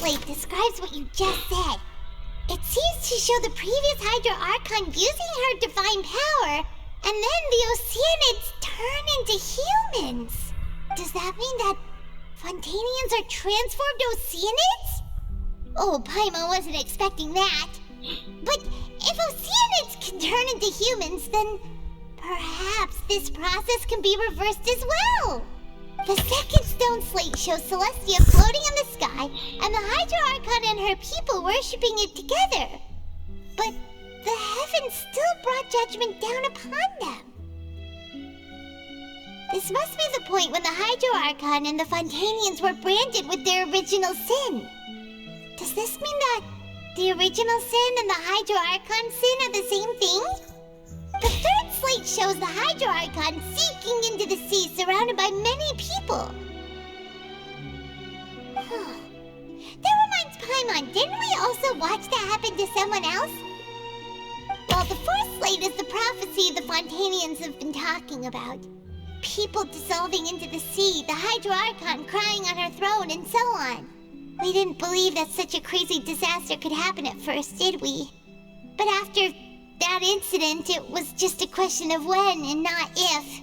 slate describes what you just said. It seems to show the previous Hydro Archon using her divine power, and then the Oceanids turn into humans. Does that mean that Fontainians are transformed Oceanids? Oh, Paimon wasn't expecting that. But if Oceanids can turn into humans, then perhaps this process can be reversed as well. The second stone slate shows Celestia floating in the sky, and the Hydro Archon and her people worshipping it together. But the heavens still brought judgment down upon them. This must be the point when the Hydro Archon and the Fontainians were branded with their original sin. Does this mean that the original sin and the Hydro Archon sin are the same thing? The third slate shows the Hydro Archon sinking into the sea surrounded by many people. That reminds Paimon, didn't we also watch that happen to someone else? Well, the fourth slate is the prophecy the Fontainians have been talking about. People dissolving into the sea, the Hydro Archon crying on her throne, and so on. We didn't believe that such a crazy disaster could happen at first, did we? But after that incident, it was just a question of when and not if.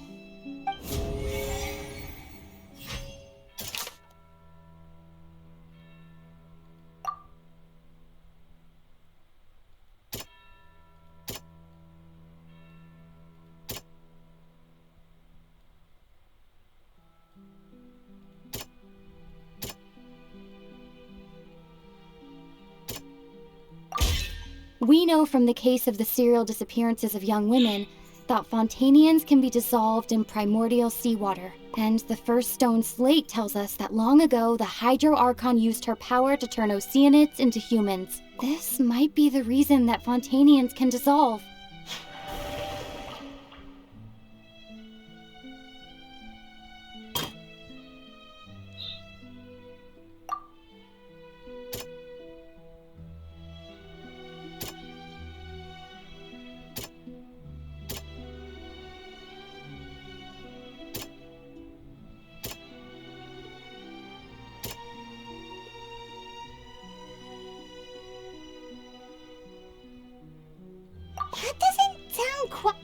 We know from the case of the serial disappearances of young women that Fontainians can be dissolved in primordial seawater. And the first stone slate tells us that long ago the Hydro Archon used her power to turn Oceanids into humans. This might be the reason that Fontainians can dissolve. That doesn't sound quite...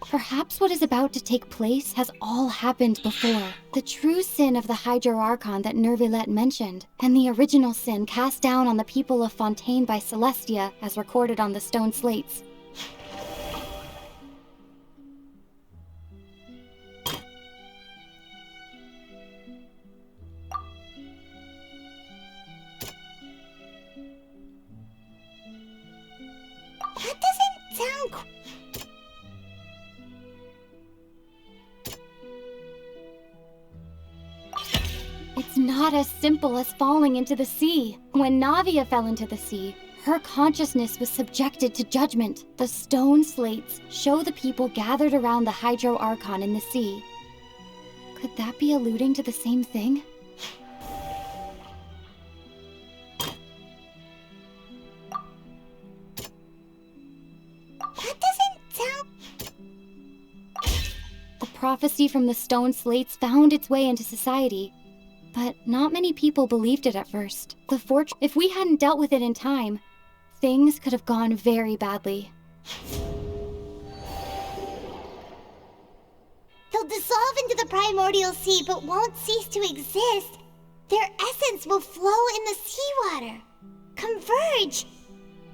Perhaps what is about to take place has all happened before. The true sin of the Hydro Archon that Nervilette mentioned, and the original sin cast down on the people of Fontaine by Celestia, as recorded on the stone slates. That doesn't sound... It's not as simple as falling into the sea. When Navia fell into the sea, her consciousness was subjected to judgment. The stone slates show the people gathered around the Hydro Archon in the sea. Could that be alluding to the same thing? That doesn't sound... The prophecy from the stone slates found its way into society. But not many people believed it at first. If we hadn't dealt with it in time, things could have gone very badly. They'll dissolve into the primordial sea but won't cease to exist. Their essence will flow in the seawater, converge,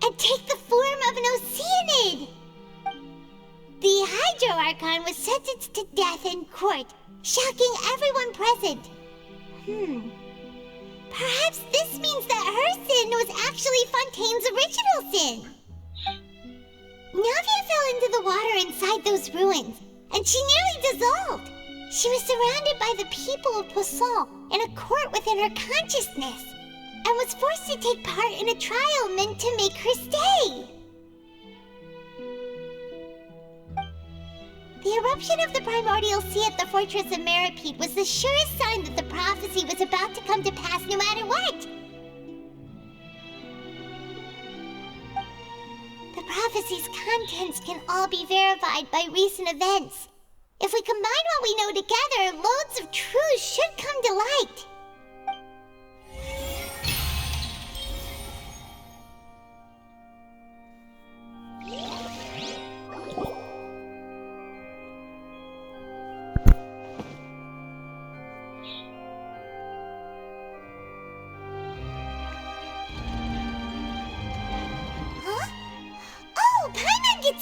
and take the form of an Oceanid. The Hydro Archon was sentenced to death in court, shocking everyone present. Perhaps this means that her sin was actually Fontaine's original sin. Navia fell into the water inside those ruins, and she nearly dissolved. She was surrounded by the people of Poisson in a court within her consciousness, and was forced to take part in a trial meant to make her stay. The eruption of the primordial sea at the fortress of Meripede was the surest sign that the prophecy was about to come to pass no matter what. The prophecy's contents can all be verified by recent events. If we combine what we know together, loads of truths should come to light.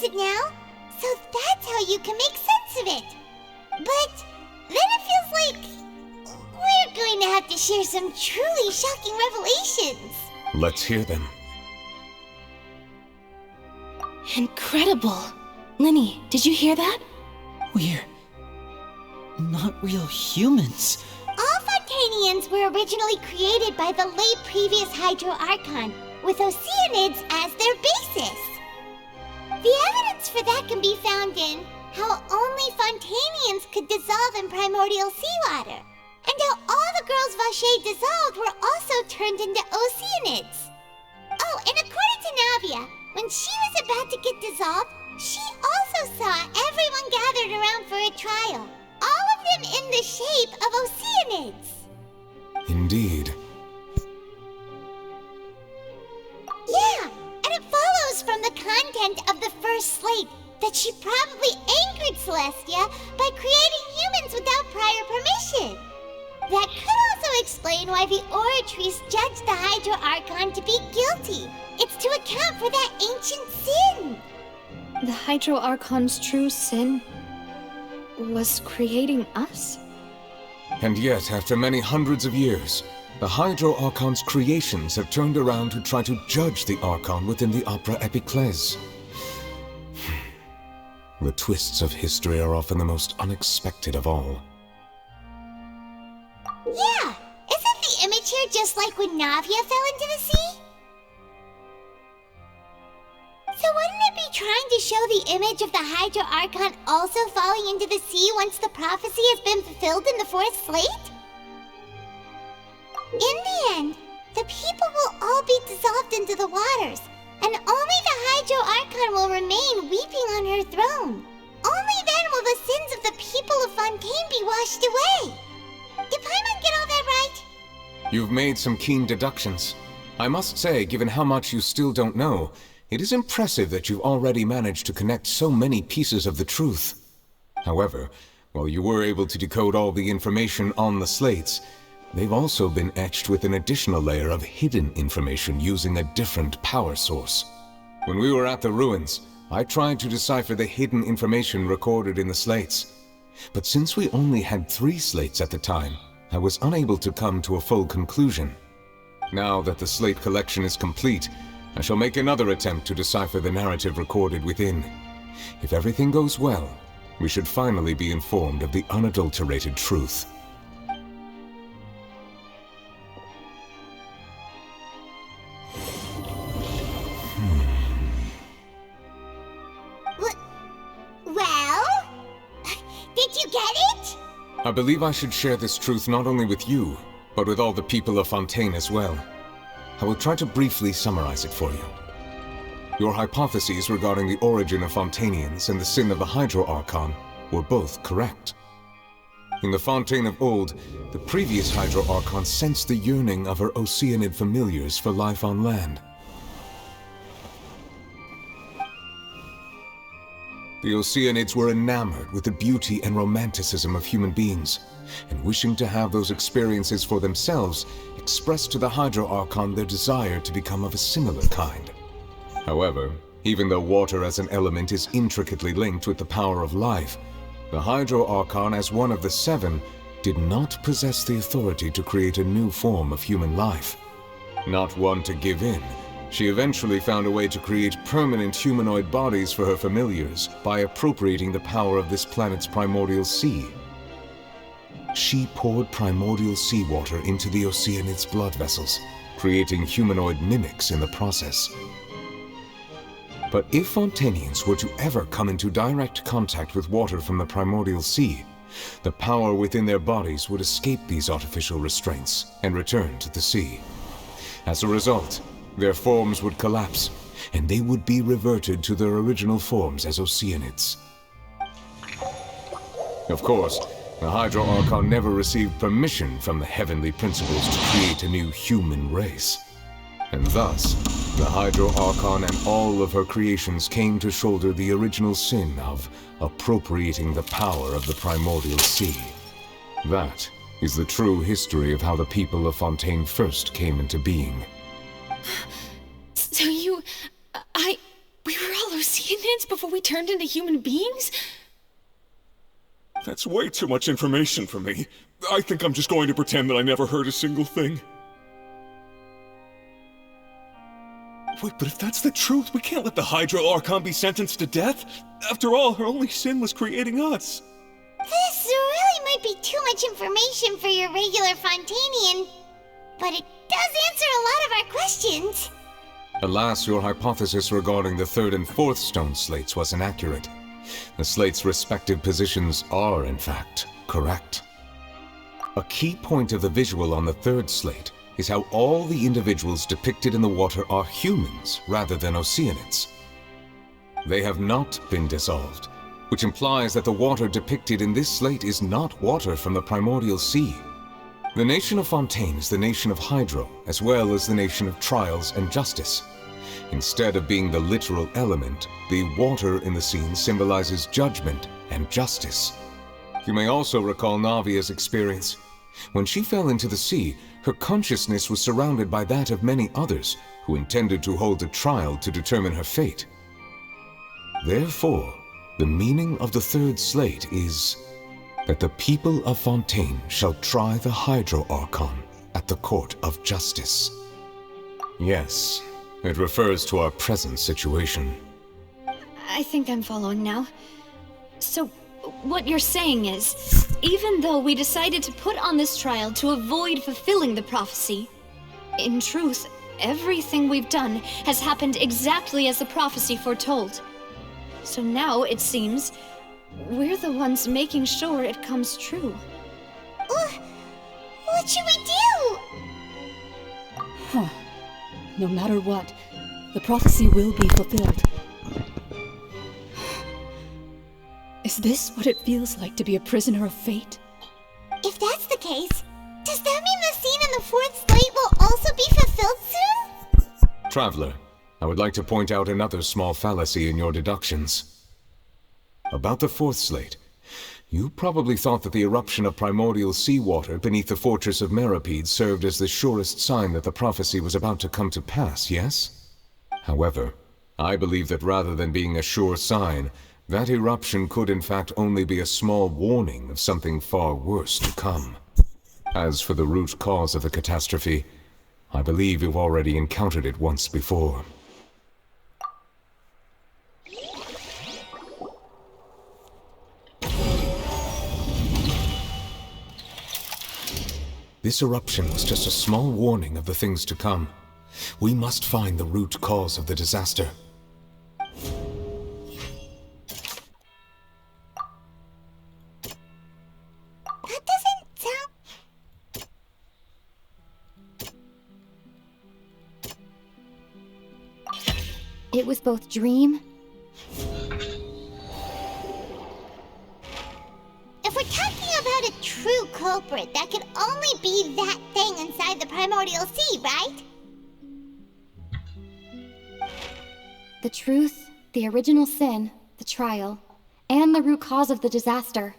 It now, so that's how you can make sense of it. But then it feels like we're going to have to share some truly shocking revelations. Let's hear them. Incredible. Linny, did you hear that? We're not real humans. All Fontainians were originally created by the late previous Hydro Archon, with Oceanids as their basis. The evidence for that can be found in how only Fontainians could dissolve in primordial seawater, and how all the girls Vacher dissolved were also turned into Oceanids. Oh, and according to Navia, when she was about to get dissolved, she also saw everyone gathered around for a trial, all of them in the shape of Oceanids. Indeed. Yeah! And it follows from the content of the first slate that she probably angered Celestia by creating humans without prior permission. That could also explain why the Oratrice judged the Hydro Archon to be guilty. It's to account for that ancient sin. The Hydro Archon's true sin was creating us? And yet, after many hundreds of years, the Hydro Archon's creations have turned around to try to judge the Archon within the Opera Epiclese. The twists of history are often the most unexpected of all. Yeah! Isn't the image here just like when Navia fell into the sea? So wouldn't it be trying to show the image of the Hydro Archon also falling into the sea once the prophecy has been fulfilled in the fourth slate? In the end, the people will all be dissolved into the waters, and only the Hydro Archon will remain weeping on her throne. Only then will the sins of the people of Fontaine be washed away. Did Paimon get all that right? You've made some keen deductions. I must say, given how much you still don't know, it is impressive that you've already managed to connect so many pieces of the truth. However, while you were able to decode all the information on the slates, they've also been etched with an additional layer of hidden information using a different power source. When we were at the ruins, I tried to decipher the hidden information recorded in the slates. But since we only had 3 slates at the time, I was unable to come to a full conclusion. Now that the slate collection is complete, I shall make another attempt to decipher the narrative recorded within. If everything goes well, we should finally be informed of the unadulterated truth. Well? Did you get it? I believe I should share this truth not only with you, but with all the people of Fontaine as well. I will try to briefly summarize it for you. Your hypotheses regarding the origin of Fontainians and the sin of the Hydro Archon were both correct. In the Fontaine of old, the previous Hydro Archon sensed the yearning of her Oceanid familiars for life on land. The Oceanids were enamored with the beauty and romanticism of human beings, and wishing to have those experiences for themselves, expressed to the Hydro Archon their desire to become of a similar kind. However, even though water as an element is intricately linked with the power of life, the Hydro Archon, as one of the 7, did not possess the authority to create a new form of human life. Not one to give in, she eventually found a way to create permanent humanoid bodies for her familiars by appropriating the power of this planet's primordial sea. she poured primordial seawater into the Oceanid's blood vessels, creating humanoid mimics in the process. But if Fontainians were to ever come into direct contact with water from the primordial sea, the power within their bodies would escape these artificial restraints and return to the sea. As a result, their forms would collapse, and they would be reverted to their original forms as Oceanids. Of course, the Hydro Archon never received permission from the heavenly principles to create a new human race. And thus, the Hydro Archon and all of her creations came to shoulder the original sin of appropriating the power of the primordial sea. That is the true history of how the people of Fontaine first came into being. So we were all Oceanids before we turned into human beings? That's way too much information for me. I think I'm just going to pretend that I never heard a single thing. Wait, but if that's the truth, we can't let the Hydro Archon be sentenced to death. After all, her only sin was creating us. This really might be too much information for your regular Fontainian, but it does answer a lot of our questions. Alas, your hypothesis regarding the third and fourth stone slates was inaccurate. The slates' respective positions are, in fact, correct. A key point of the visual on the third slate is how all the individuals depicted in the water are humans rather than Oceanids. They have not been dissolved, which implies that the water depicted in this slate is not water from the primordial sea. The nation of Fontaine is the nation of Hydro, as well as the nation of trials and justice. Instead of being the literal element, the water in the scene symbolizes judgment and justice. You may also recall Navia's experience. When she fell into the sea, her consciousness was surrounded by that of many others who intended to hold a trial to determine her fate. Therefore, the meaning of the third slate is that the people of Fontaine shall try the Hydro Archon at the court of justice. Yes, it refers to our present situation. I think I'm following now. So, what you're saying is, even though we decided to put on this trial to avoid fulfilling the prophecy, in truth, everything we've done has happened exactly as the prophecy foretold. So now, it seems, we're the ones making sure it comes true. What should we do? Huh. No matter what, the prophecy will be fulfilled. Is this what it feels like to be a prisoner of fate? If that's the case, does that mean the scene in the fourth slate will also be fulfilled soon? Traveler, I would like to point out another small fallacy in your deductions. About the fourth slate, you probably thought that the eruption of primordial seawater beneath the fortress of Meripede served as the surest sign that the prophecy was about to come to pass, yes? However, I believe that rather than being a sure sign, that eruption could in fact only be a small warning of something far worse to come. As for the root cause of the catastrophe, I believe you've already encountered it once before. This eruption was just a small warning of the things to come. We must find the root cause of the disaster. That doesn't sound... It was both dream. If we're talking about a true culprit, that could only be that thing inside the primordial sea, right? The truth, the original sin, the trial, and the root cause of the disaster.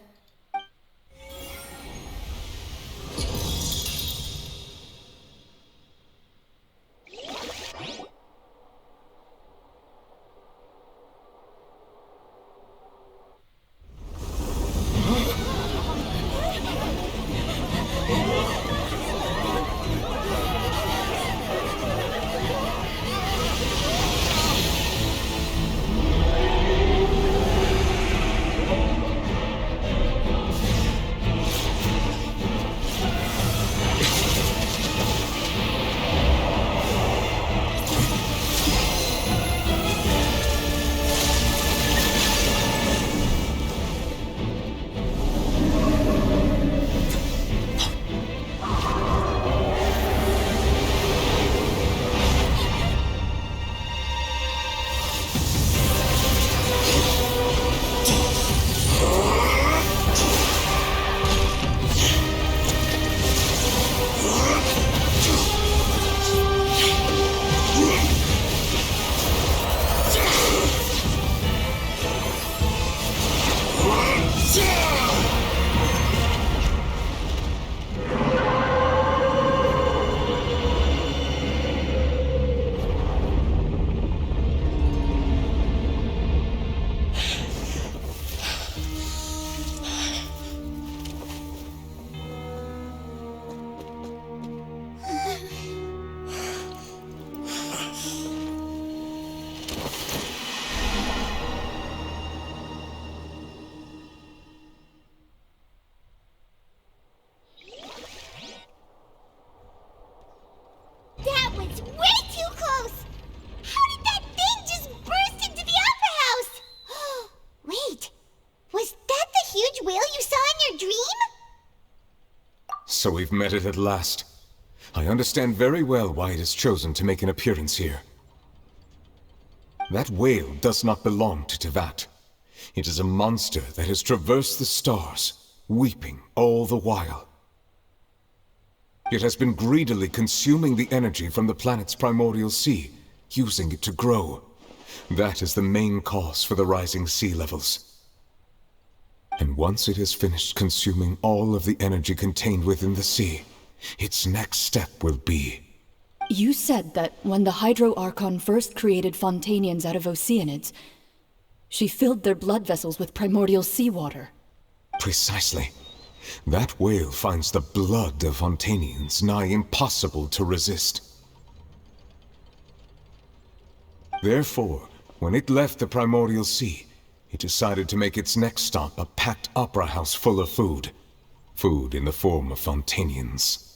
That was way too close! How did that thing just burst into the Opera House? Wait, was that the huge whale you saw in your dream? So we've met it at last. I understand very well why it has chosen to make an appearance here. That whale does not belong to Tevat. It is a monster that has traversed the stars, weeping all the while. It has been greedily consuming the energy from the planet's primordial sea, using it to grow. That is the main cause for the rising sea levels. And once it has finished consuming all of the energy contained within the sea, its next step will be... You said that when the Hydro Archon first created Fontainians out of Oceanids, she filled their blood vessels with primordial seawater. Precisely. That whale finds the blood of Fontainians nigh impossible to resist. Therefore, when it left the primordial sea, it decided to make its next stop a packed opera house full of food. Food in the form of Fontainians.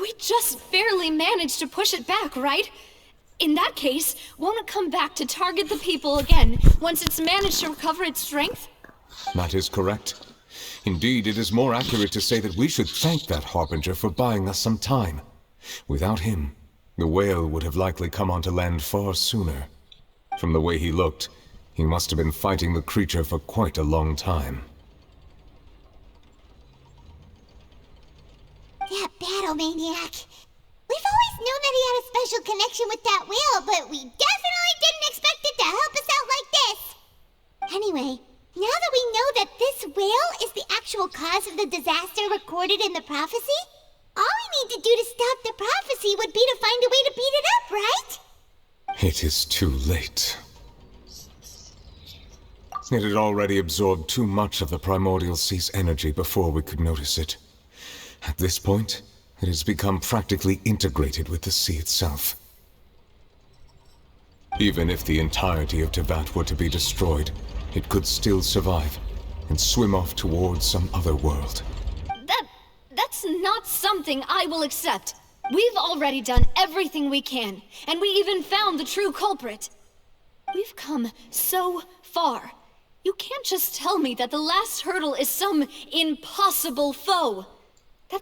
We just barely managed to push it back, right? In that case, won't it come back to target the people again once it's managed to recover its strength? That is correct. Indeed, it is more accurate to say that we should thank that Harbinger for buying us some time. Without him, the whale would have likely come onto land far sooner. From the way he looked, he must have been fighting the creature for quite a long time. That battle maniac. We've always known that he had a special connection with that whale, but we definitely didn't expect it to help us out like this. Anyway, now that we know that this whale is the actual cause of the disaster recorded in the prophecy, all we need to do to stop the prophecy would be to find a way to beat it up, right? It is too late. It had already absorbed too much of the primordial sea's energy before we could notice it. At this point, it has become practically integrated with the sea itself. Even if the entirety of Tevat were to be destroyed, it could still survive and swim off towards some other world. That's not something I will accept. We've already done everything we can, and we even found the true culprit. We've come so far. You can't just tell me that the last hurdle is some impossible foe.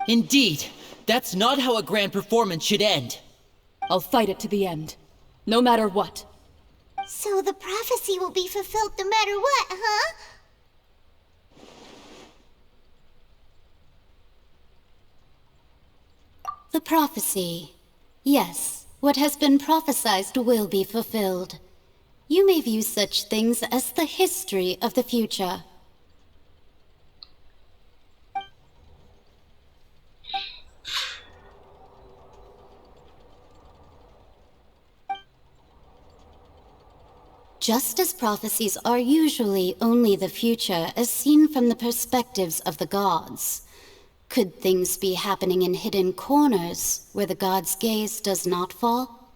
Indeed, that's not how a grand performance should end. I'll fight it to the end, no matter what. So the prophecy will be fulfilled no matter what, huh? The prophecy. Yes, what has been prophesied will be fulfilled. You may view such things as the history of the future. Just as prophecies are usually only the future as seen from the perspectives of the gods, could things be happening in hidden corners where the gods' gaze does not fall?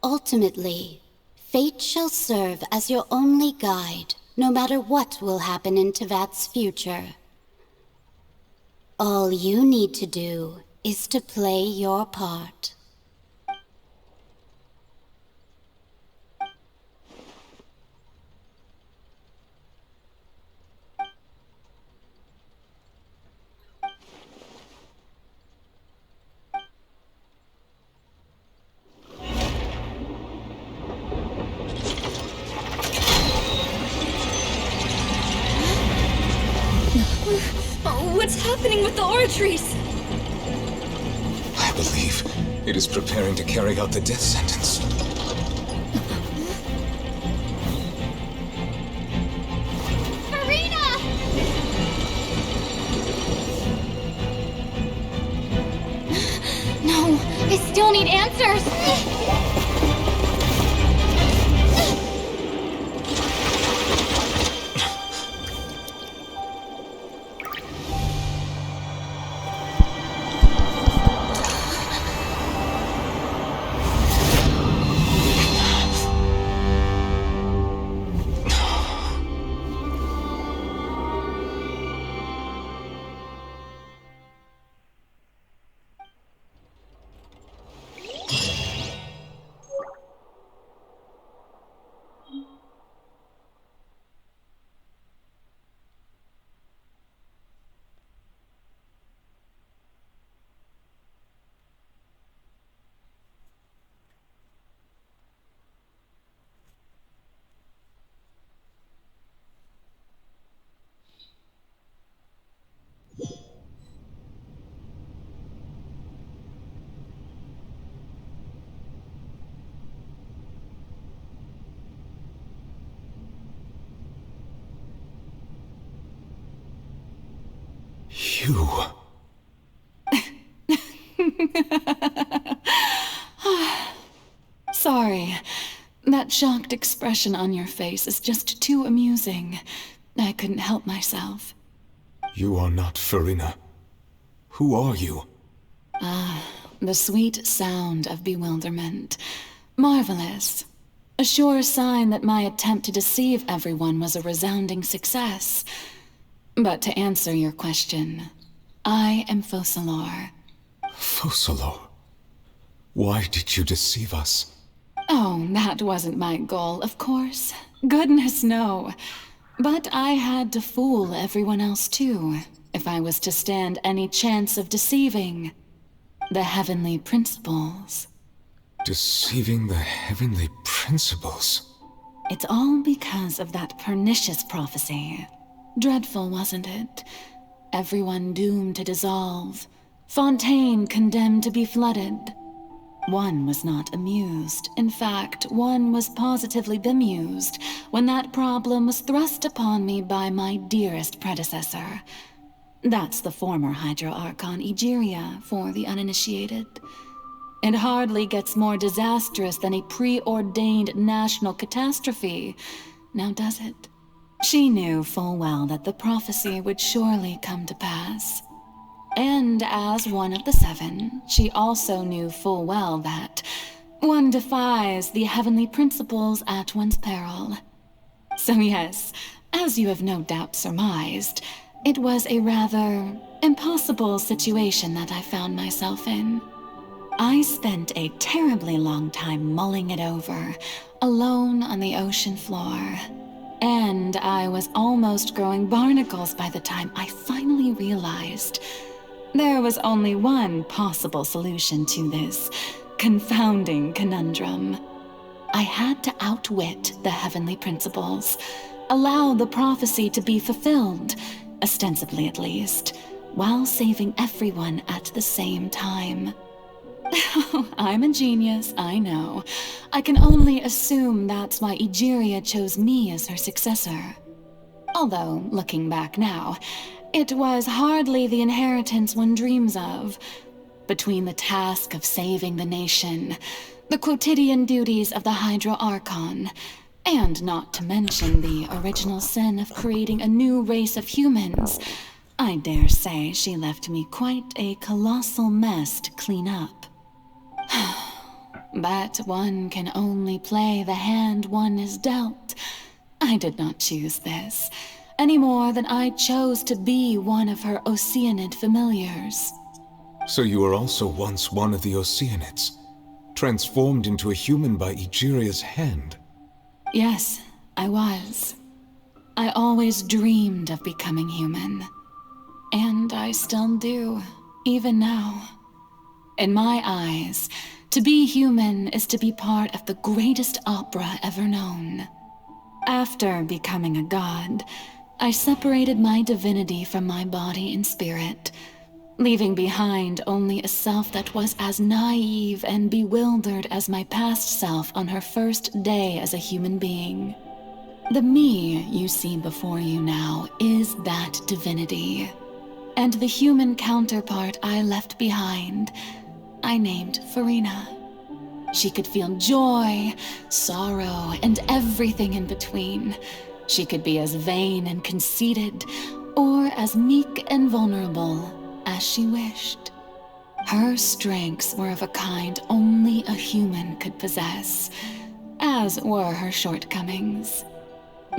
Ultimately, fate shall serve as your only guide, no matter what will happen in Tevat's future. All you need to do is to play your part. What's happening with the oratories? I believe it is preparing to carry out the death sentence. Marina! No, I still need answers! you. Sorry. That shocked expression on your face is just too amusing. I couldn't help myself. You are not Farina. Who are you? The sweet sound of bewilderment. Marvelous. A sure sign that my attempt to deceive everyone was a resounding success. But to answer your question, I am Focalor. Focalor? Why did you deceive us? Oh, that wasn't my goal, of course. Goodness, no. But I had to fool everyone else too, if I was to stand any chance of deceiving the heavenly principles. Deceiving the heavenly principles? It's all because of that pernicious prophecy. Dreadful, wasn't it? Everyone doomed to dissolve. Fontaine condemned to be flooded. One was not amused. In fact, one was positively bemused when that problem was thrust upon me by my dearest predecessor. That's the former Hydro Archon Egeria, for the uninitiated. It hardly gets more disastrous than a preordained national catastrophe, now does it? She knew full well that the prophecy would surely come to pass. And as one of the seven, she also knew full well that one defies the heavenly principles at one's peril. So yes, as you have no doubt surmised, it was a rather impossible situation that I found myself in. I spent a terribly long time mulling it over, alone on the ocean floor. And I was almost growing barnacles by the time I finally realized there was only one possible solution to this confounding conundrum. I had to outwit the heavenly principles, allow the prophecy to be fulfilled, ostensibly at least, while saving everyone at the same time. I'm a genius, I know. I can only assume that's why Egeria chose me as her successor. Although, looking back now, it was hardly the inheritance one dreams of. Between the task of saving the nation, the quotidian duties of the Hydro Archon, and not to mention the original sin of creating a new race of humans, I dare say she left me quite a colossal mess to clean up. But one can only play the hand one is dealt. I did not choose this, any more than I chose to be one of her Oceanid familiars. So you were also once one of the Oceanids, transformed into a human by Egeria's hand? Yes, I was. I always dreamed of becoming human. And I still do, even now. In my eyes, to be human is to be part of the greatest opera ever known. After becoming a god, I separated my divinity from my body and spirit, leaving behind only a self that was as naive and bewildered as my past self on her first day as a human being. The me you see before you now is that divinity, and the human counterpart I left behind, I named Farina. She could feel joy, sorrow, and everything in between. She could be as vain and conceited, or as meek and vulnerable as she wished. Her strengths were of a kind only a human could possess, as were her shortcomings.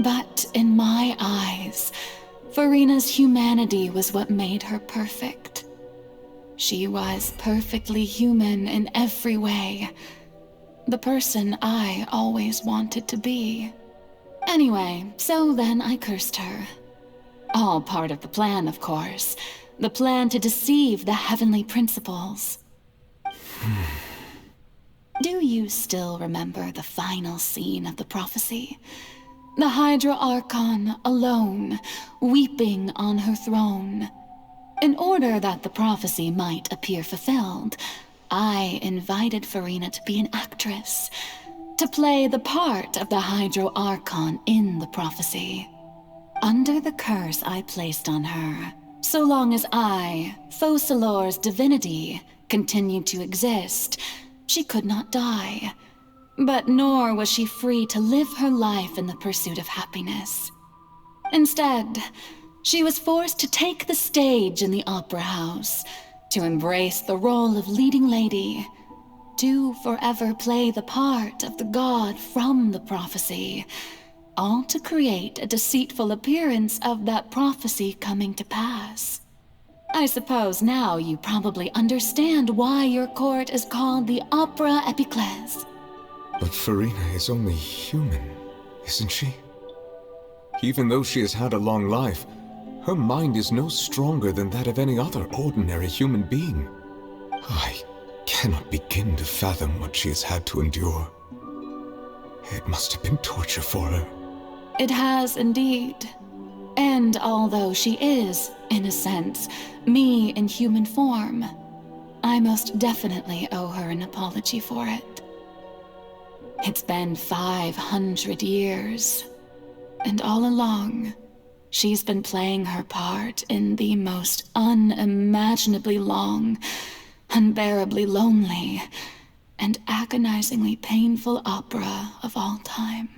But in my eyes, Farina's humanity was what made her perfect. She was perfectly human in every way. The person I always wanted to be. Anyway, so then I cursed her. All part of the plan, of course. The plan to deceive the heavenly principles. Do you still remember the final scene of the prophecy? The Hydra Archon alone, weeping on her throne. In order that the prophecy might appear fulfilled, I invited Farina to be an actress, to play the part of the Hydro Archon in the prophecy. Under the curse I placed on her, So long as I, Focalor's divinity, continued to exist, she could not die. But nor was she free to live her life in the pursuit of happiness. Instead, she was forced to take the stage in the opera house, to embrace the role of leading lady, to forever play the part of the god from the prophecy, all to create a deceitful appearance of that prophecy coming to pass. I suppose now you probably understand why your court is called the Opera Epiclese. But Farina is only human, isn't she? Even though she has had a long life, her mind is no stronger than that of any other ordinary human being. I cannot begin to fathom what she has had to endure. It must have been torture for her. It has indeed. And although she is, in a sense, me in human form, I most definitely owe her an apology for it. It's been 500 years, and all along, she's been playing her part in the most unimaginably long, unbearably lonely, and agonizingly painful opera of all time.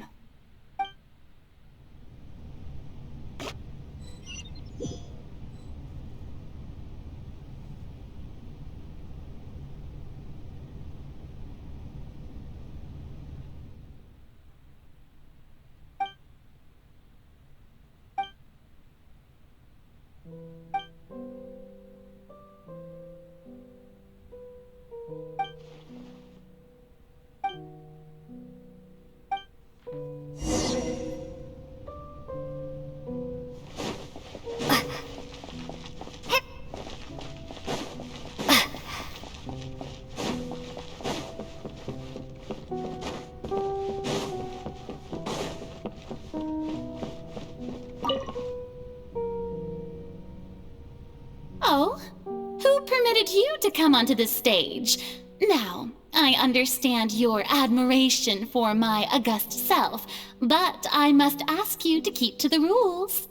Oh? Who permitted you to come onto this stage? Now, I understand your admiration for my august self, but I must ask you to keep to the rules.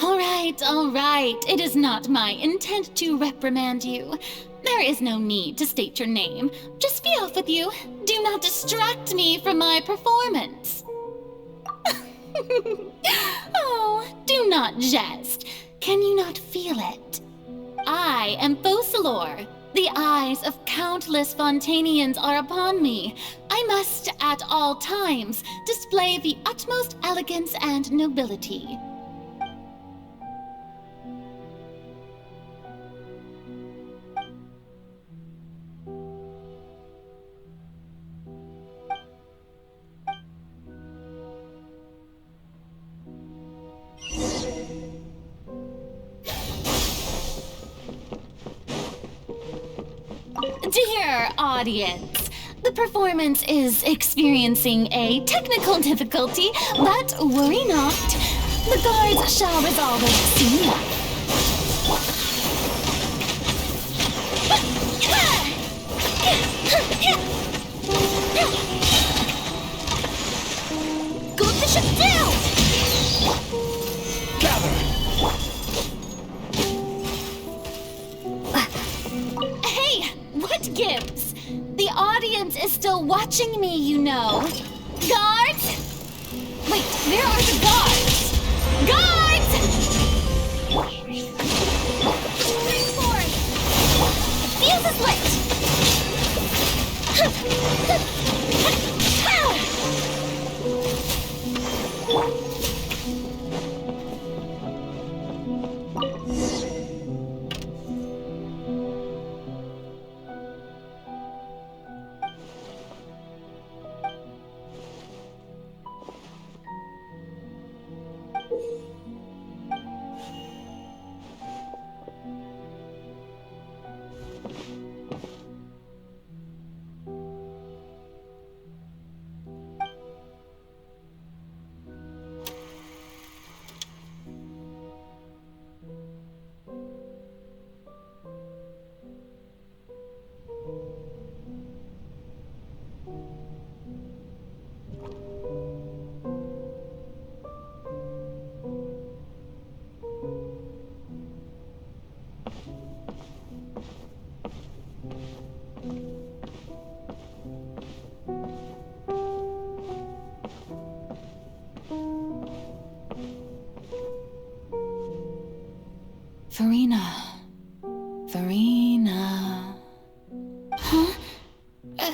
All right. It is not my intent to reprimand you. There is no need to state your name. Just be off with you. Do not distract me from my performance. Oh, do not jest. Can you not feel it? I am Focalor. The eyes of countless Fontainians are upon me. I must, at all times, display the utmost elegance and nobility. Dear audience, the performance is experiencing a technical difficulty, but worry not. The guards shall resolve it soon enough. Good fish it down! Gather! What gives? The audience is still watching me, you know. Guards? Wait, where are the guards? Guards! Spring forward! The fuse is lit!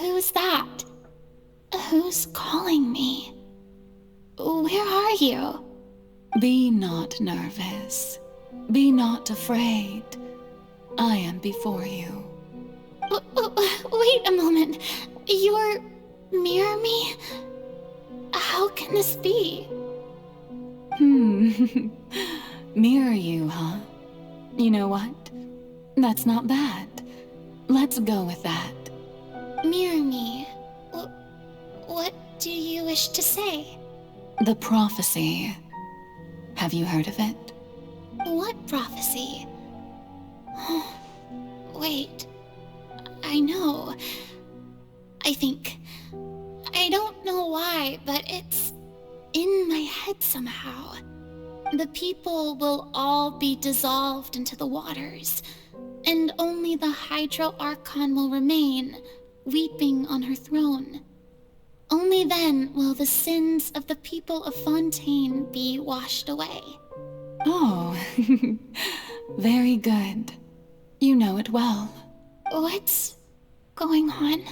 Who's that? Who's calling me? Where are you? Be not nervous. Be not afraid. I am before you. Wait a moment. You're near me? How can this be? Mirror you, huh? You know what? That's not bad. Let's go with that. Mirror me. What do you wish to say? The prophecy. Have you heard of it? What prophecy? Wait. I know. I think. I don't know why, but it's in my head somehow. The people will all be dissolved into the waters, and only the Hydro Archon will remain, weeping on her throne. Only then will the sins of the people of Fontaine be washed away. Oh, very good. You know it well. What's going on?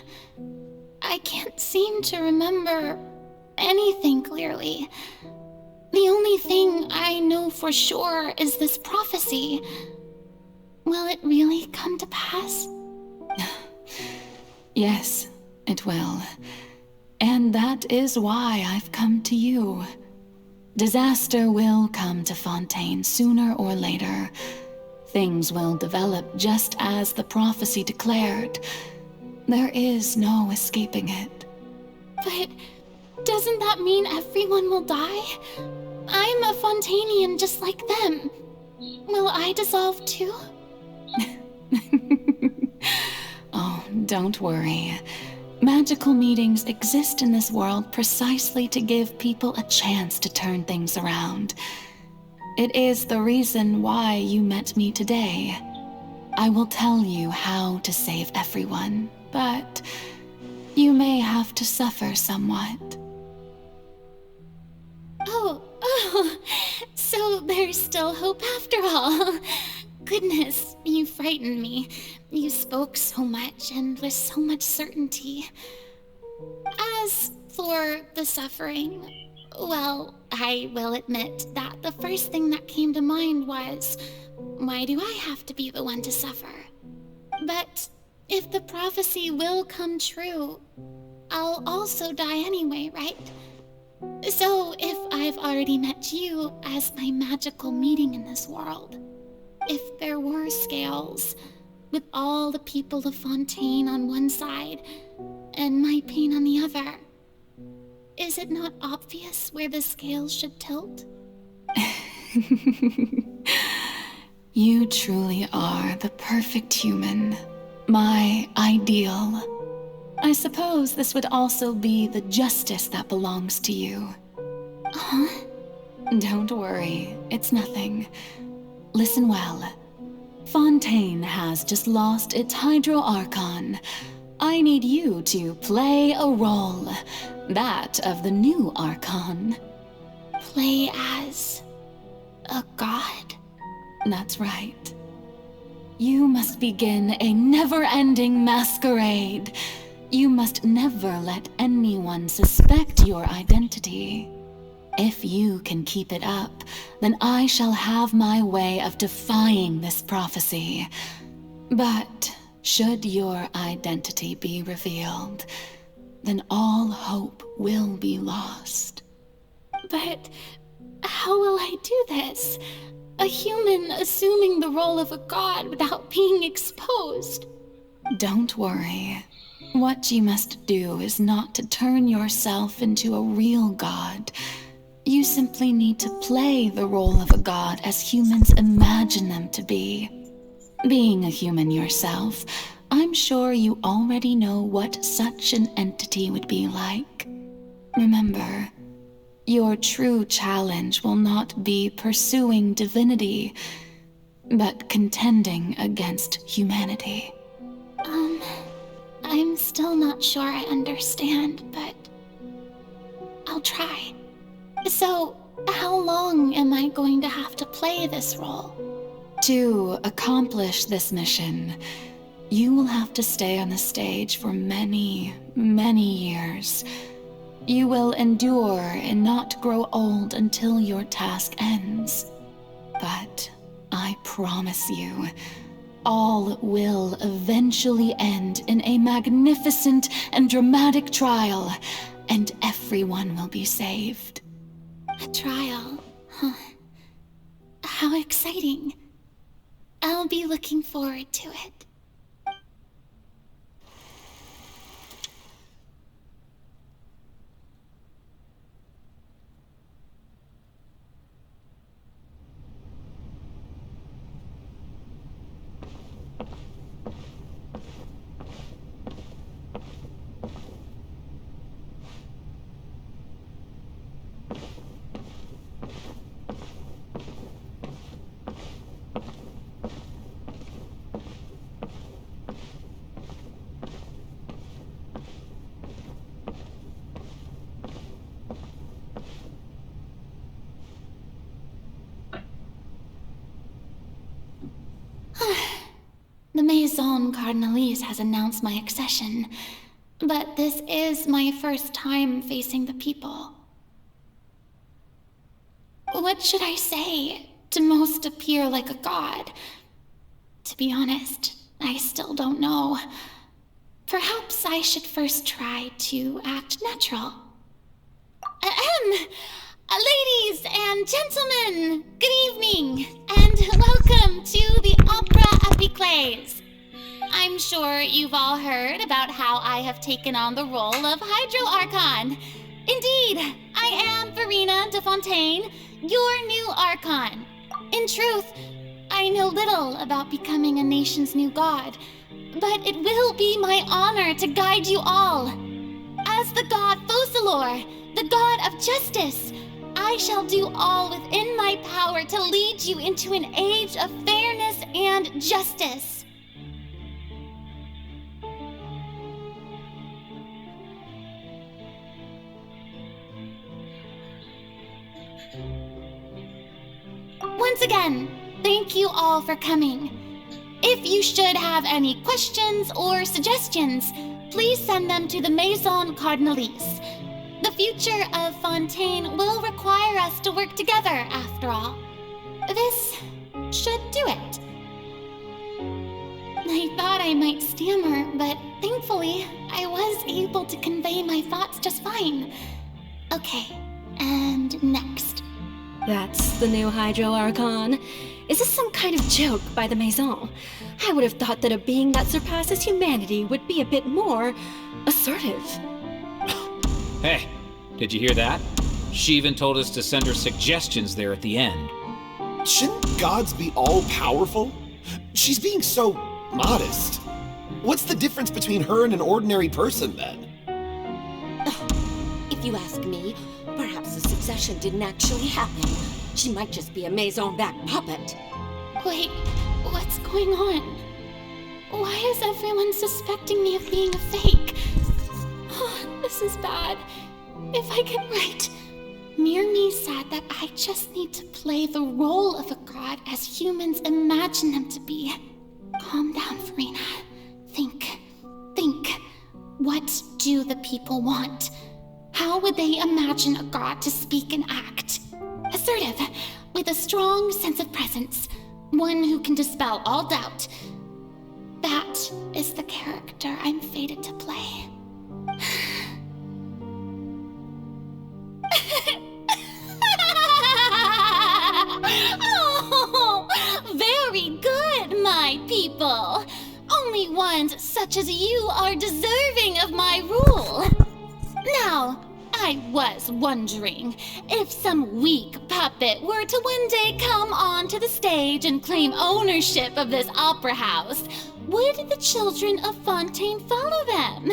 I can't seem to remember anything clearly. The only thing I know for sure is this prophecy. Will it really come to pass? Yes, it will. And that is why I've come to you. Disaster will come to Fontaine sooner or later. Things will develop just as the prophecy declared. There is no escaping it. But doesn't that mean everyone will die? I'm a Fontainian just like them. Will I dissolve too? Oh, don't worry. Magical meetings exist in this world precisely to give people a chance to turn things around. It is the reason why you met me today. I will tell you how to save everyone, but you may have to suffer somewhat. Oh, so there's still hope after all. Goodness, you frightened me. You spoke so much and with so much certainty. As for the suffering, well, I will admit that the first thing that came to mind was, why do I have to be the one to suffer? But if the prophecy will come true, I'll also die anyway, right? So if I've already met you as my magical meeting in this world, if there were scales, with all the people of Fontaine on one side, and my pain on the other, is it not obvious where the scales should tilt? You truly are the perfect human, my ideal. I suppose this would also be the justice that belongs to you. Huh? Don't worry, it's nothing. Listen well. Fontaine has just lost its Hydro Archon. I need you to play a role, that of the new Archon. Play as a god? That's right. You must begin a never-ending masquerade. You must never let anyone suspect your identity. If you can keep it up, then I shall have my way of defying this prophecy. But should your identity be revealed, then all hope will be lost. But how will I do this? A human assuming the role of a god without being exposed? Don't worry. What you must do is not to turn yourself into a real god. You simply need to play the role of a god as humans imagine them to be. Being a human yourself, I'm sure you already know what such an entity would be like. Remember, your true challenge will not be pursuing divinity, but contending against humanity. I'm still not sure I understand, but I'll try. So, how long am I going to have to play this role? To accomplish this mission, You will have to stay on the stage for many, many years. You will endure and not grow old until your task ends. But I promise you, all will eventually end in a magnificent and dramatic trial, and everyone will be saved. A trial, huh? How exciting. I'll be looking forward to it. The Maison Cardinalise has announced my accession, but this is my first time facing the people. What should I say to most appear like a god? To be honest, I still don't know. Perhaps I should first try to act natural. Ladies and gentlemen, good evening, and welcome to the Opera Epiclese. I'm sure you've all heard about how I have taken on the role of Hydro Archon. Indeed, I am Verena de Fontaine, your new Archon. In truth, I know little about becoming a nation's new god, but it will be my honor to guide you all. As the god Focalor, the god of justice, I shall do all within my power to lead you into an age of fairness and justice. Once again, thank you all for coming. If you should have any questions or suggestions, please send them to the Maison Cardinalise. The future of Fontaine will require us to work together, after all. This should do it. I thought I might stammer, but thankfully, I was able to convey my thoughts just fine. Okay, and next. That's the new Hydro Archon. Is this some kind of joke by the Maison? I would have thought that a being that surpasses humanity would be a bit more assertive. Hey, did you hear that? She even told us to send her suggestions there at the end. Shouldn't gods be all-powerful? She's being so modest. What's the difference between her and an ordinary person, then? If you ask me, perhaps the succession didn't actually happen. She might just be a Maison-backed puppet. Wait, what's going on? Why is everyone suspecting me of being a fake? Oh, this is bad. If I get right, Mirmi said that I just need to play the role of a god as humans imagine them to be. Calm down, Verena. Think. What do the people want? How would they imagine a god to speak and act? Assertive, with a strong sense of presence. One who can dispel all doubt. That is the character I'm fated to play. Oh, very good, my people. Only ones such as you are deserving of my rule. Now, I was wondering if some weak puppet were to one day come onto the stage and claim ownership of this opera house, would the children of Fontaine follow them?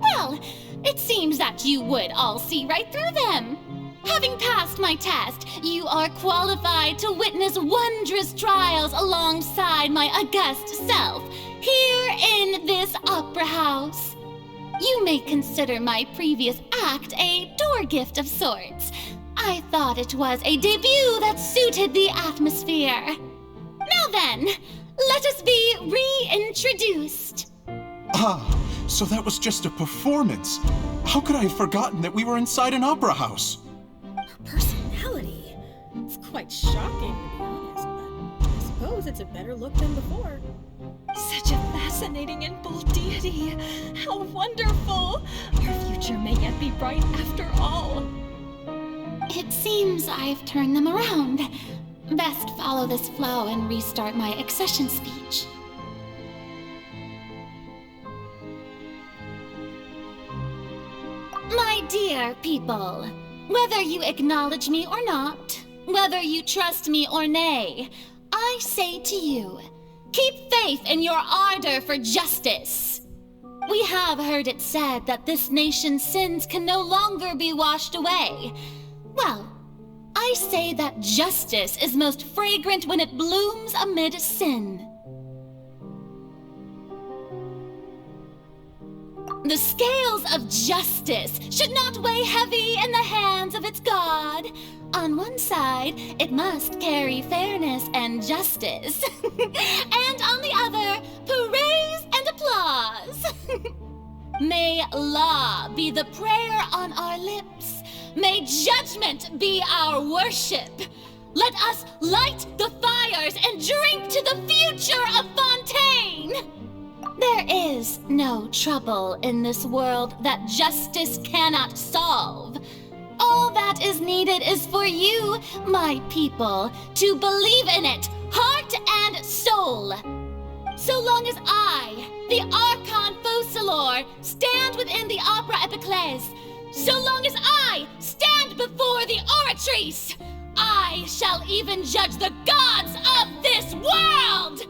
Well, it seems that you would all see right through them. Having passed my test, you are qualified to witness wondrous trials alongside my august self, here in this opera house. You may consider my previous act a door gift of sorts. I thought it was a debut that suited the atmosphere. Now then, let us be reintroduced. Ah, so that was just a performance. How could I have forgotten that we were inside an opera house? Her personality. It's quite shocking, to be honest, but I suppose it's a better look than before. Such a fascinating and bold deity. How wonderful. Her future may yet be bright after all. It seems I've turned them around. Best follow this flow and restart my accession speech. My dear people, whether you acknowledge me or not, whether you trust me or nay, I say to you, keep faith in your ardor for justice. We have heard it said that this nation's sins can no longer be washed away. Well, I say that justice is most fragrant when it blooms amid sin. The scales of justice should not weigh heavy in the hands of its God. On one side, it must carry fairness and justice. And on the other, praise and applause. May law be the prayer on our lips. May judgment be our worship. Let us light the fires and drink to the future of Fontaine. There is no trouble in this world that justice cannot solve. All that is needed is for you, my people, to believe in it, heart and soul. So long as I, the Archon Focalor, stand within the Opera Epiclese, so long as I stand before the Oratrice, I shall even judge the gods of this world!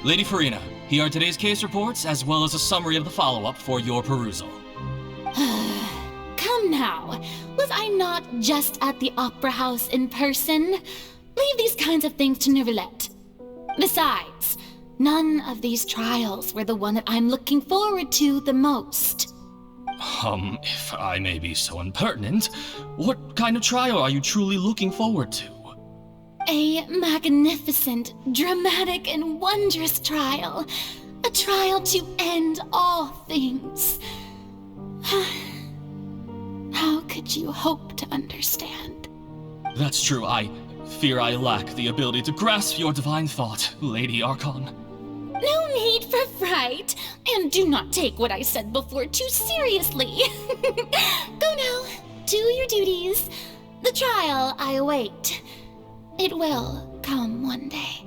Lady Farina, here are today's case reports, as well as a summary of the follow-up for your perusal. Come now, was I not just at the Opera House in person? Leave these kinds of things to Neuvillette. Besides, none of these trials were the one that I'm looking forward to the most. If I may be so impertinent, what kind of trial are you truly looking forward to? A magnificent, dramatic, and wondrous trial. A trial to end all things. How could you hope to understand? That's true. I fear I lack the ability to grasp your divine thought, Lady Archon. No need for fright, and do not take what I said before too seriously. Go now, do your duties. The trial I await. It will come one day.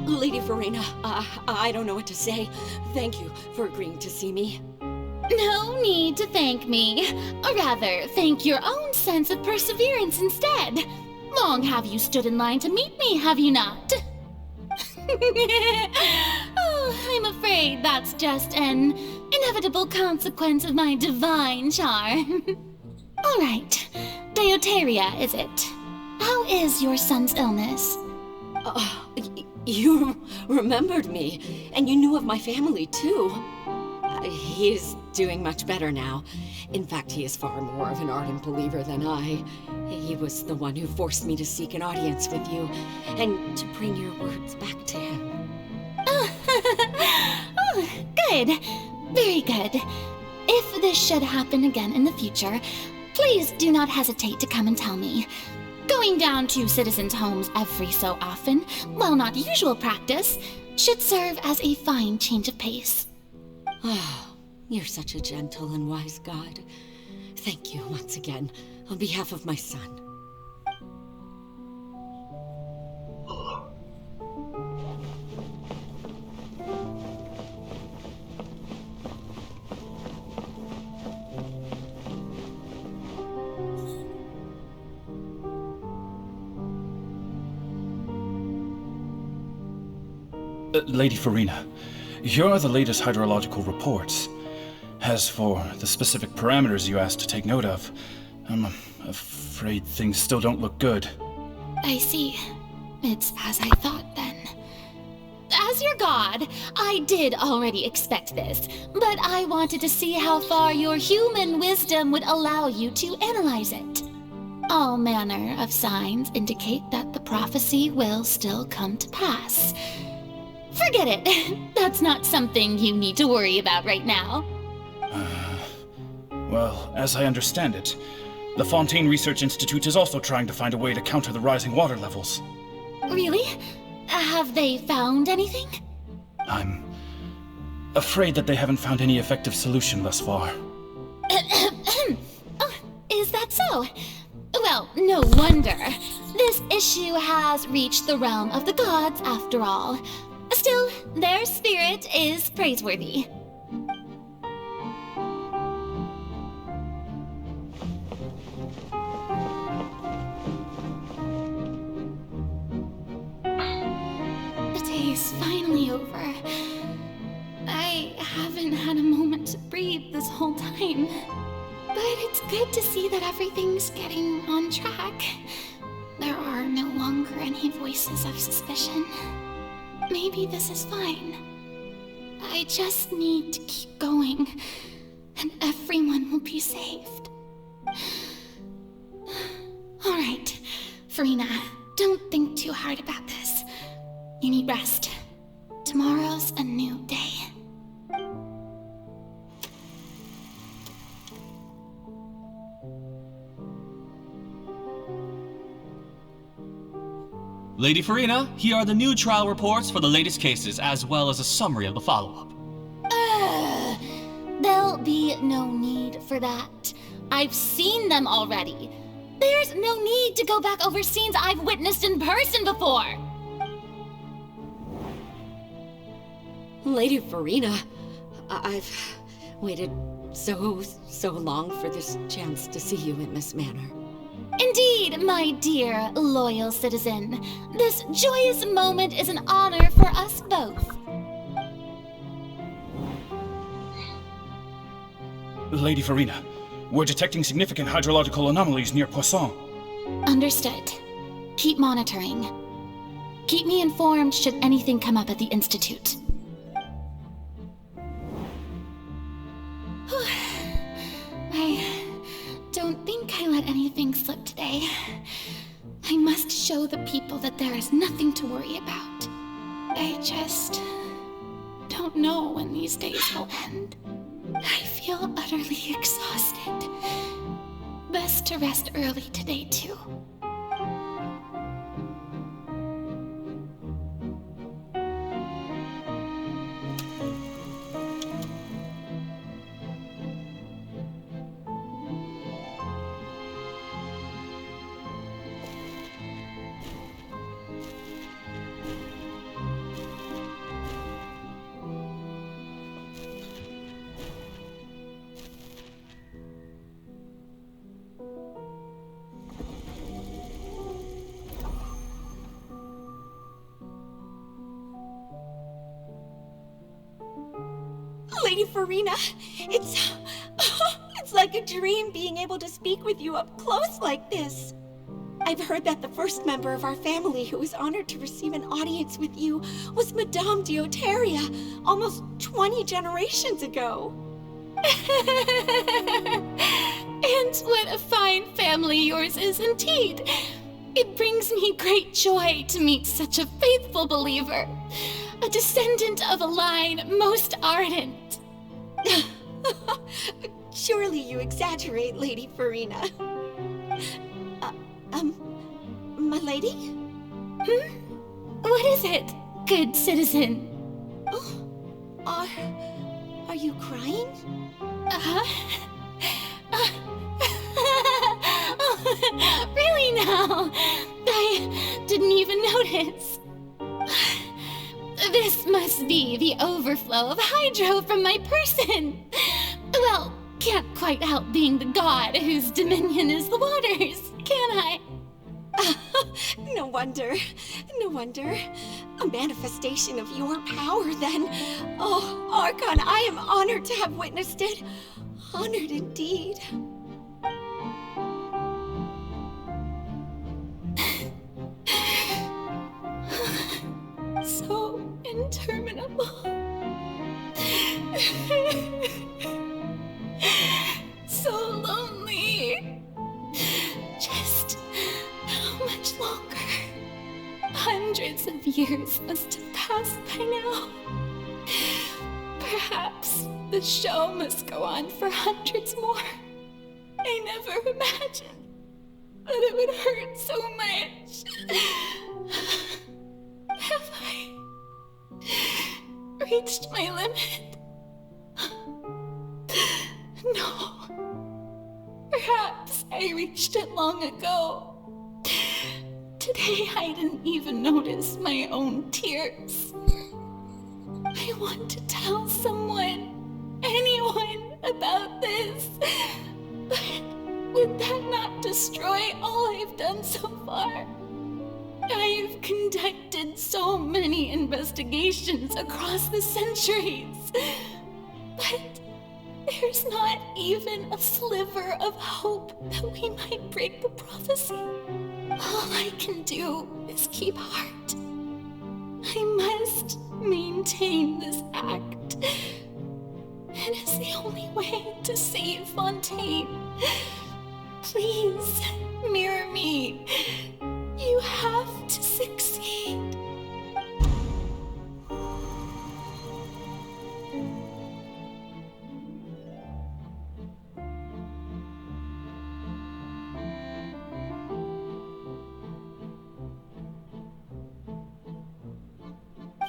Lady Farina, I don't know what to say. Thank you for agreeing to see me. No need to thank me. Or rather, thank your own sense of perseverance instead. Long have you stood in line to meet me, have you not? Oh, I'm afraid that's just an inevitable consequence of my divine charm. All right, Deoteria, is it? How is your son's illness? You remembered me, and you knew of my family, too. He is doing much better now. In fact, he is far more of an ardent believer than I. He was the one who forced me to seek an audience with you, and to bring your words back to him. Oh, good. Very good. If this should happen again in the future, please do not hesitate to come and tell me. Going down to citizens' homes every so often, while not usual practice, should serve as a fine change of pace. Oh, you're such a gentle and wise god. Thank you once again, on behalf of my son. Lady Farina, here are the latest hydrological reports. As for the specific parameters you asked to take note of, I'm afraid things still don't look good. I see. It's as I thought then. As your god, I did already expect this, but I wanted to see how far your human wisdom would allow you to analyze it. All manner of signs indicate that the prophecy will still come to pass. Forget it. That's not something you need to worry about right now. Well, as I understand it, the Fontaine Research Institute is also trying to find a way to counter the rising water levels. Really? Have they found anything? I'm afraid that they haven't found any effective solution thus far. Oh, is that so? Well, no wonder. This issue has reached the realm of the gods, after all. Still, their spirit is praiseworthy. The day is finally over. I haven't had a moment to breathe this whole time. But it's good to see that everything's getting on track. There are no longer any voices of suspicion. Maybe this is fine. I just need to keep going, and everyone will be saved. Alright, Farina, don't think too hard about this. You need rest. Tomorrow's a new day. Lady Farina, here are the new trial reports for the latest cases, as well as a summary of the follow-up. There'll be no need for that. I've seen them already. There's no need to go back over scenes I've witnessed in person before. Lady Farina, I've waited so long for this chance to see you in this manner. Indeed, my dear, loyal citizen. This joyous moment is an honor for us both. Lady Farina, we're detecting significant hydrological anomalies near Poisson. Understood. Keep monitoring. Keep me informed should anything come up at the Institute. I don't think I let anything slip today. I must show the people that there is nothing to worry about. I just don't know when these days will end. I feel utterly exhausted. Best to rest early today, too. Lady Farina, it's like a dream being able to speak with you up close like this. I've heard that the first member of our family who was honored to receive an audience with you was Madame Dioteria, almost 20 generations ago. And what a fine family yours is indeed. It brings me great joy to meet such a faithful believer, a descendant of a line most ardent. Surely you exaggerate, Lady Farina. My lady? What is it, good citizen? Are you crying? Really now? I didn't even notice. This must be the overflow of hydro from my person. Well, can't quite help being the god whose dominion is the waters, can I? No wonder. No wonder. A manifestation of your power, then. Oh, Archon, I am honored to have witnessed it. Honored indeed. So interminable. So lonely. Just how much longer? Hundreds of years must have passed by now. Perhaps the show must go on for hundreds more. I never imagined that it would hurt so much. Have I reached my limit? No. Perhaps I reached it long ago. Today I didn't even notice my own tears. I want to tell someone, anyone, about this. But would that not destroy all I've done so far? I've conducted so many investigations across the centuries. But there's not even a sliver of hope that we might break the prophecy. All I can do is keep heart. I must maintain this act. It is the only way to save Fontaine. Please, mirror me. You have to succeed.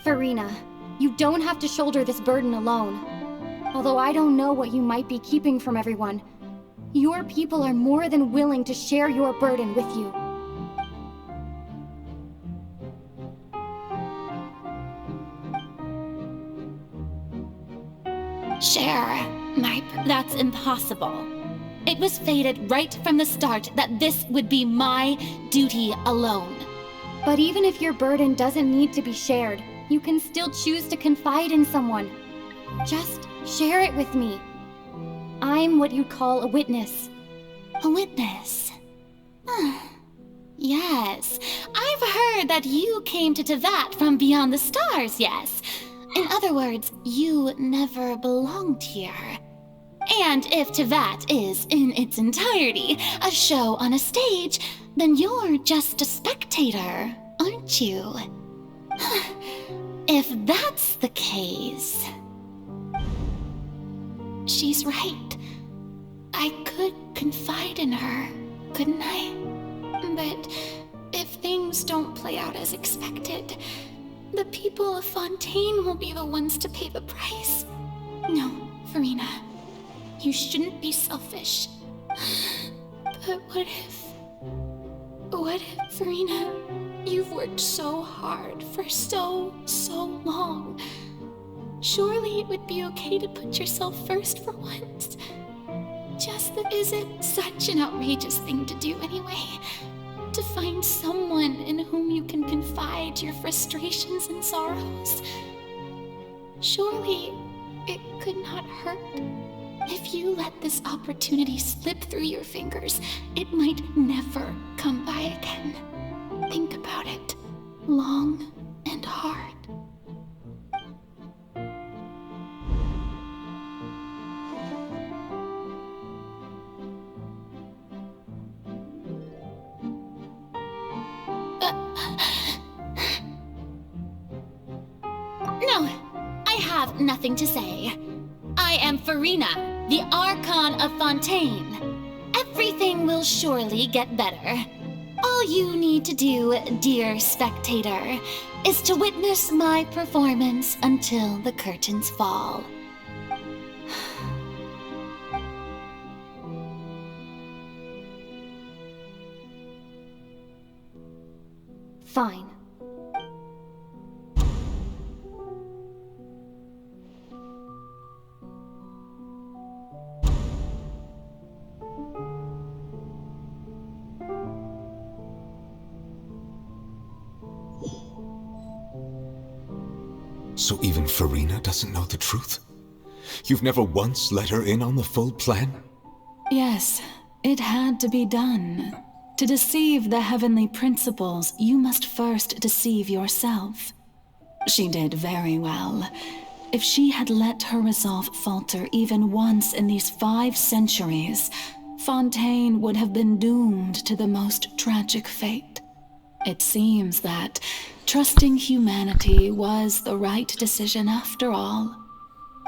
Farina, you don't have to shoulder this burden alone. Although I don't know what you might be keeping from everyone, your people are more than willing to share your burden with you. That's impossible. It was fated right from the start that this would be my duty alone. But even if your burden doesn't need to be shared, you can still choose to confide in someone. Just share it with me. I'm what you'd call a witness. A witness? Yes, I've heard that you came to Tevat from beyond the stars, yes. In other words, you never belonged here. And if Tevat is, in its entirety, a show on a stage, then you're just a spectator, aren't you? If that's the case... She's right. I could confide in her, couldn't I? But if things don't play out as expected, the people of Fontaine will be the ones to pay the price. No, Farina. You shouldn't be selfish. But what if, Farina, you've worked so hard for so long? Surely it would be okay to put yourself first for once. Just that is it such an outrageous thing to do anyway? To find someone in whom you can confide your frustrations and sorrows? Surely it could not hurt. If you let this opportunity slip through your fingers, it might never come by again. Think about it long and hard. No, I have nothing to say. I am Farina, the Archon of Fontaine. Everything will surely get better. All you need to do, dear spectator, is to witness my performance until the curtains fall. Fine. So even Farina doesn't know the truth? You've never once let her in on the full plan? Yes, it had to be done. To deceive the heavenly principles, you must first deceive yourself. She did very well. If she had let her resolve falter even once in these 5 centuries, Fontaine would have been doomed to the most tragic fate. It seems that trusting humanity was the right decision after all.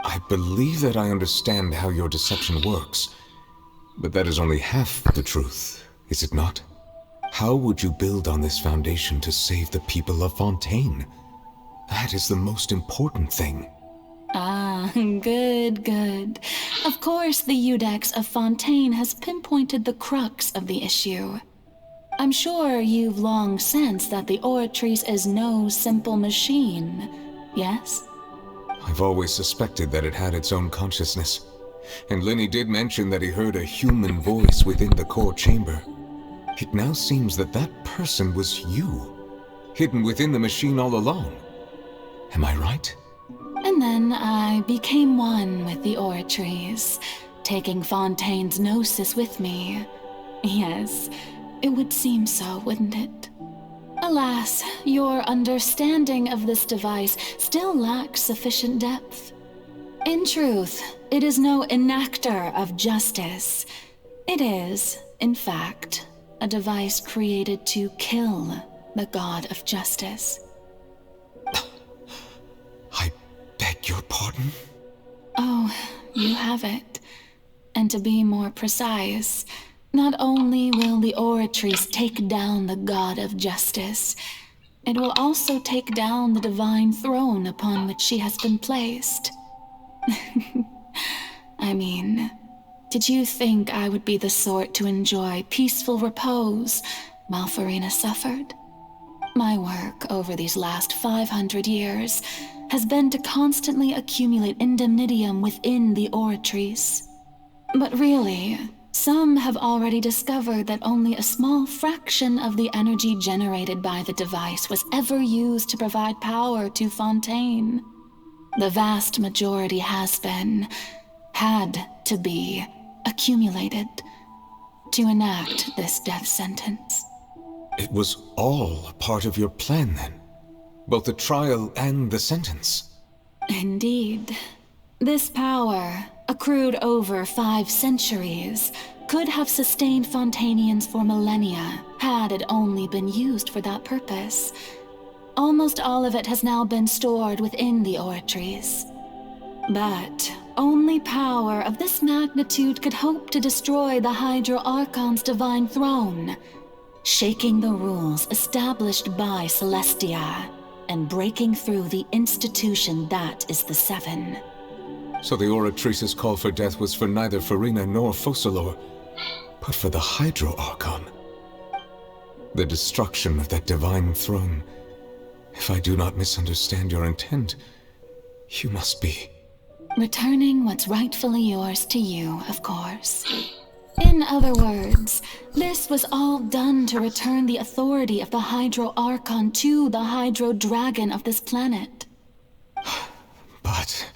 I believe that I understand how your deception works, but that is only half the truth, is it not? How would you build on this foundation to save the people of Fontaine? That is the most important thing. Ah, good, good. Of course, the Iudex of Fontaine has pinpointed the crux of the issue. I'm sure you've long sensed that the Oratrice is no simple machine, yes? I've always suspected that it had its own consciousness, and Lenny did mention that he heard a human voice within the core chamber. It now seems that that person was you, hidden within the machine all along. Am I right? And then I became one with the Oratrice, taking Fontaine's gnosis with me. Yes, it would seem so, wouldn't it? Alas, your understanding of this device still lacks sufficient depth. In truth, it is no enactor of justice. It is, in fact, a device created to kill the god of justice. I beg your pardon? Oh, you have it. And to be more precise, not only will the Oratrice take down the god of justice, it will also take down the divine throne upon which she has been placed. I mean, did you think I would be the sort to enjoy peaceful repose while Farina suffered? My work over these last 500 years has been to constantly accumulate indemnitium within the Oratrice. But really, some have already discovered that only a small fraction of the energy generated by the device was ever used to provide power to Fontaine. The vast majority had to be, accumulated to enact this death sentence. It was all a part of your plan, then? Both the trial and the sentence? Indeed. This power, accrued over 5 centuries, could have sustained Fontainians for millennia had it only been used for that purpose. Almost all of it has now been stored within the Oratrice. But only power of this magnitude could hope to destroy the Hydro Archon's divine throne, shaking the rules established by Celestia and breaking through the institution that is the Seven. So the Oratrice's call for death was for neither Farina nor Focalor, but for the Hydro Archon. The destruction of that divine throne. If I do not misunderstand your intent, you must be... returning what's rightfully yours to you, of course. In other words, this was all done to return the authority of the Hydro Archon to the Hydro Dragon of this planet. But...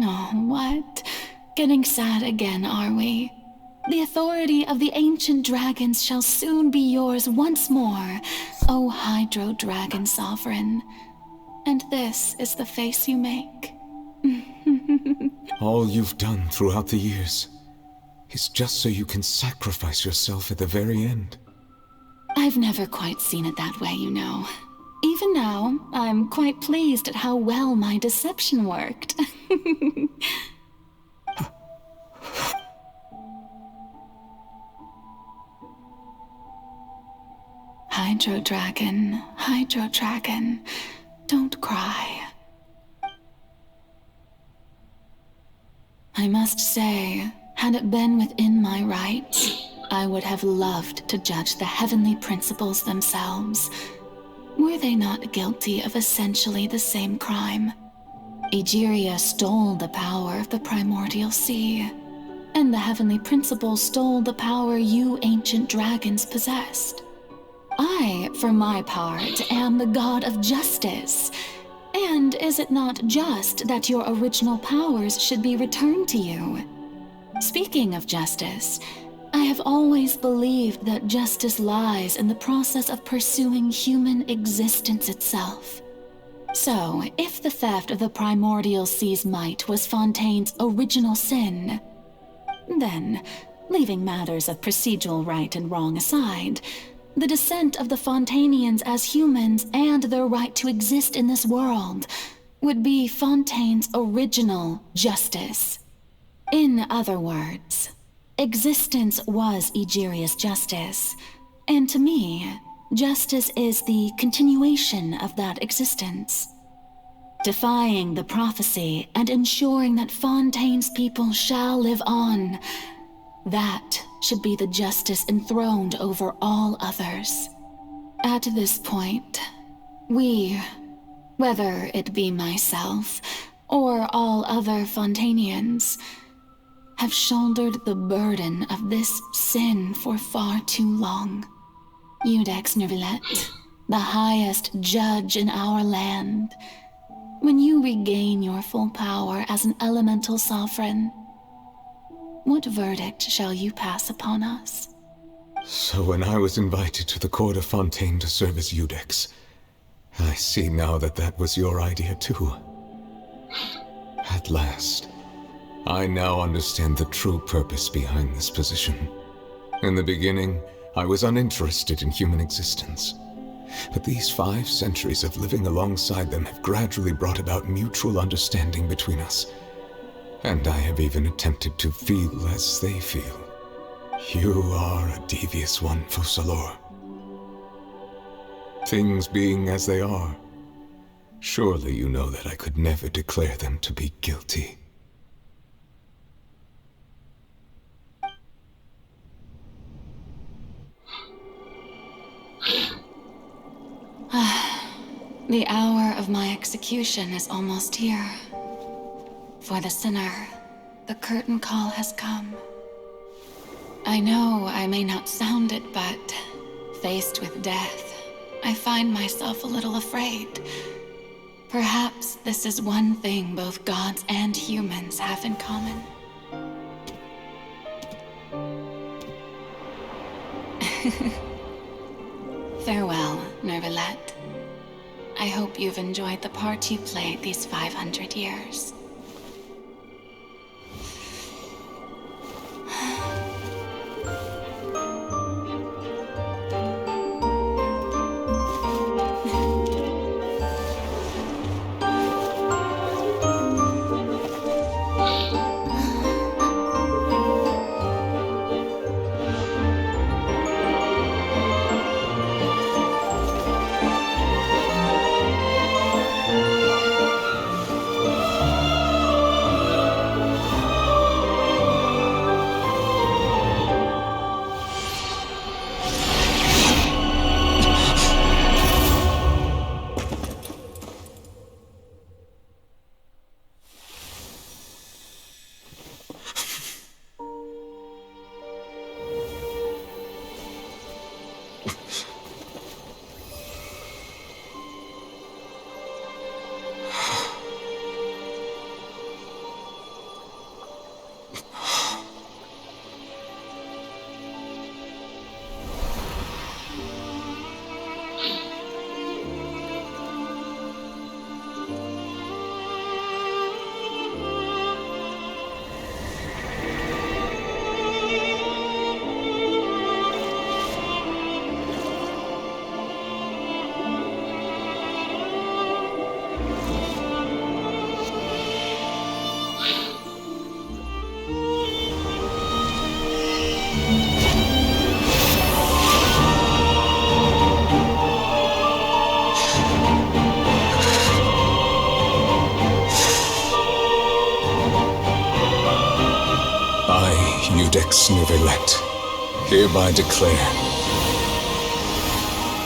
Oh, what? Getting sad again, are we? The authority of the ancient dragons shall soon be yours once more, O Hydro Dragon Sovereign. And this is the face you make. all you've done throughout the years is just so you can sacrifice yourself at the very end. I've never quite seen it that way, you know. Even now, I'm quite pleased at how well my deception worked. Hydro Dragon, don't cry. I must say, had it been within my rights, I would have loved to judge the heavenly principles themselves. Were they not guilty of essentially the same crime? Egeria stole the power of the primordial sea. and the heavenly principle stole the power you ancient dragons possessed. I, for my part, am the god of justice. And is it not just that your original powers should be returned to you? Speaking of justice, I have always believed that justice lies in the process of pursuing human existence itself. So, if the theft of the primordial sea's might was Fontaine's original sin, then, leaving matters of procedural right and wrong aside, the descent of the Fontainians as humans and their right to exist in this world would be Fontaine's original justice. In other words, existence was Egeria's justice, and to me, justice is the continuation of that existence. Defying the prophecy and ensuring that Fontaine's people shall live on, that should be the justice enthroned over all others. At this point, we, whether it be myself or all other Fontainians, have shouldered the burden of this sin for far too long. Iudex Neuvillette, the highest judge in our land, when you regain your full power as an elemental sovereign, what verdict shall you pass upon us? So when I was invited to the court of Fontaine to serve as Iudex, I see now that that was your idea too. At last, I now understand the true purpose behind this position. In the beginning, I was uninterested in human existence. But these 5 centuries of living alongside them have gradually brought about mutual understanding between us. And I have even attempted to feel as they feel. You are a devious one, Focalors. Things being as they are, surely you know that I could never declare them to be guilty. The hour of my execution is almost here. For the sinner, the curtain call has come. I know I may not sound it, but faced with death, I find myself a little afraid. Perhaps this is one thing both gods and humans have in common. Farewell, Neuvillette. I hope you've enjoyed the part you played these 500 years. Iudex Neuvillette, hereby declare,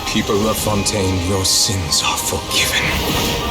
people of Fontaine, your sins are forgiven.